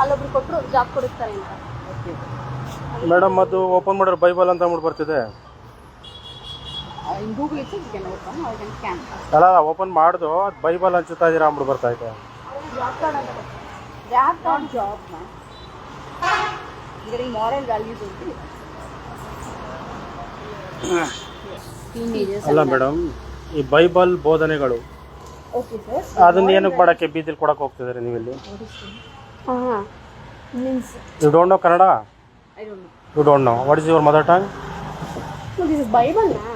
ಅಲ್ಲೊಬ್ರು ಕೊಟ್ಟರು ಜಾಬ್ ಕೊಡಿಸ್ತಾರೆ ಅಂತ. ಮೇಡಮ್ ಅದು ಓಪನ್ ಮಾಡಿರೋ ಬೈಬಲ್ ಅಂತ ಅಂದ್ಬಿಟ್ಟು ಬರ್ತಿದೆ. In Google itself you can open or you can scan. ಅಲ್ಲ ಓಪನ್ ಮಾಡ್ದು ಅದು ಬೈಬಲ್ ಅನ್ಸುತ್ತಾ ಇದೀರಾ ಅಂದ್ಬಿಟ್ಟು ಬರ್ತಾ ಇದೆ. They have got job, man. Getting moral values only. Teenagers. ಅಲ್ಲ ಮೇಡಮ್, ಈ ಬೈಬಲ್ ಬೋಧನೆಗಳು Okay, sir. ಅದನ್ನ ಏನಕ್ಕೆ ಮಾಡಕ್ಕೆ ಬೀದಿಲಿ ಕೊಡಕ್ಕೆ ಹೋಗ್ತಿದ್ದೀರಿ ನೀವು ಇಲ್ಲಿ? Means you don't know Kannada? I don't know. You don't know what is your mother tongue? So this is Bible, na?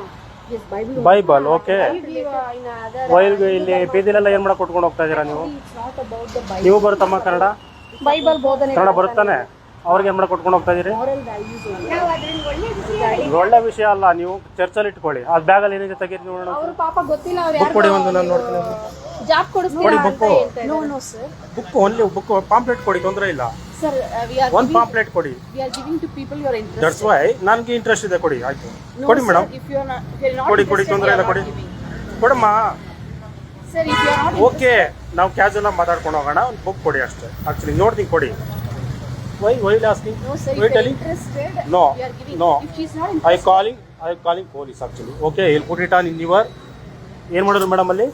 Yes, Bible. Bible okay. In other. While ಇಲ್ಲಿ ಬೀದಿಲೆಲ್ಲ ಏನು ಮಾಡಕ್ಕೆ ಕೊಟ್ಕೊಂಡು ಹೋಗ್ತಾ ಇದ್ದೀರಾ ನೀವು? It's not about the Bible. ನೀವು ಬರುತ್ತಮ್ಮ Kannada? Bible ಬೋಧನೆ. ಕನ್ನಡ ಬರುತ್ತಾನೆ? ಅವ್ರಿಗೆ ಏನು ಮಾಡಕ್ಕೆ ಕೊಟ್ಕೊಂಡು ಹೋಗ್ತಾ ಇದ್ದೀರಿ? Moral values only. ಒಳ್ಳೆ ವಿಷಯ ಅಲ್ಲ, ನೀವು ಚರ್ಚಲ್ಲಿ ಇಟ್ಕೊಳ್ಳಿ. ಅದು ಬ್ಯಾಗಲ್ಲಿ ಏನಿದೆ ತೆಗೀರಿ ನೋಡೋಣ. ಅವರು ಪಾಪ ಗೊತ್ತಿಲ್ಲ ಅವ್ರು ಬುಕ್ ಕೊಡಿ ಒಂದು, ನಾನು ನೋಡ್ತೀನಿ. ಜಾಬ್ ಕೊಡಿಸ್ತೀರಾ ಕೊಡಿ ಅಂತ ಬುಕ್ಕು. ಹೇಳ್ತಾರೆ. No sir. Book only book pamphlet ಕೊಡಿ, ತೊಂದರೆ ಇಲ್ಲ. Sir, ಒಂದು ಪಾಂಪ್ಲೆಟ್ ಕೊಡಿ. we are giving to people your interest. That's why ನನಗೆ ಇಂಟ್ರೆಸ್ಟ್ ಇದೆ, ಕೊಡಿ. ಆಯ್ತು No, ಕೊಡಿ sir, madam. if you are not ಕೊಡಿ ಕೊಡಿ, interested, ತೊಂದರೆ we ಇಲ್ಲ, are ಕೊಡಿ. not giving. ಕೊಡಮ್ಮ. Sir, if you are not okay, ನಾವು ಕ್ಯಾಶುವಲ್ ಆಗಿ ಮಾತಾಡ್ಕೊಂಡು ಹೋಗೋಣ. ಒಂದು ಬುಕ್ ಕೊಡಿ ಅಷ್ಟೇ. ಆಕ್ಚುಲಿ ನೋಡ್ತೀನಿ, ಕೊಡಿ. Why asking? no sir, if why you are telling? interested, No, we are giving. no. If she is not I interested, calling police actually. Okay, ಇಲ್ಲಿ put it on in your. ಏನು ಮಾಡಿದ್ರು madam ಅಲ್ಲಿ?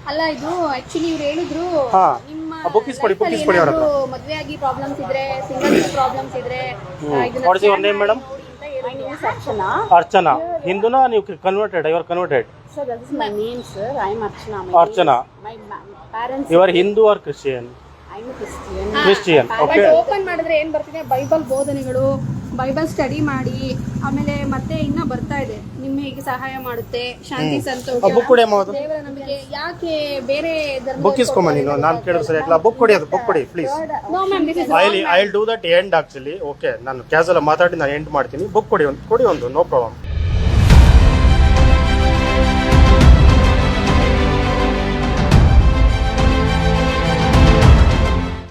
ಅಲ್ಲ ಇದು actually ಇವ್ರು ಹೇಳಿದ್ರು ಹಾ. ನಿಮ್ಮ book is ಕೊಡಿ, book is ಕೊಡಿ ಅವ್ರ ಹತ್ರ. ಮದುವೆ ಆಗಿ ಪ್ರಾಬ್ಲಮ್ಸ್ ಇದ್ರೆ, ಸಿಂಗಲ್ ಪ್ರಾಬ್ಲಮ್ಸ್ ಇದ್ರೆ What is your name, madam? My name is Archana. Archana. ಹಿಂದೂನಾ ನೀವು converted? You are converted? Sir, that is my name, sir. I am Archana. Archana. My parents. You are Hindu or Christian? I am Christian. Christian. Okay. Open ಮಾಡಿದ್ರೆ ಏನ್ ಬರ್ತಿದೆ? Bible ಬೋಧನೆಗಳು, Bible study ಮಾಡಿ, ಆಮೇಲೆ ಮತ್ತೆ ಇನ್ನ ಬರ್ತಾ ಇದೆ ನಿಮ್ಮ ಹೇಗೆ ಸಹಾಯ ಮಾಡುತ್ತೆ, ಶಾಂತಿ ಸಂತೋಷ, ಬುಕ್ ಕೊಡಿ ಅಮ್ಮ. ಅದು ದೇವರ ನಂಬಿಕೆ. ಯಾಕೆ ಬೇರೆ ಧರ್ಮ ಬುಕ್ ಇಸ್ಕೊಂಬ ನೀನು. ನಾನು ಕೇಳಿದ್ರೆ ಸರಿ ಆಗಲ್ಲ. ಬುಕ್ ಕೊಡಿ, ಅದು ಬುಕ್ ಕೊಡಿ please. No ma'am, this is I will do that end actually. Okay, ನಾನು ಕ್ಯಾಶುವಲ್ ಮಾತಾಡಿ ನಾನು ಎಂಡ್ ಮಾಡ್ತೀನಿ. ಬುಕ್ ಕೊಡಿ ಒಂದು, ನೋ ಪ್ರಾಬ್ಲಮ್.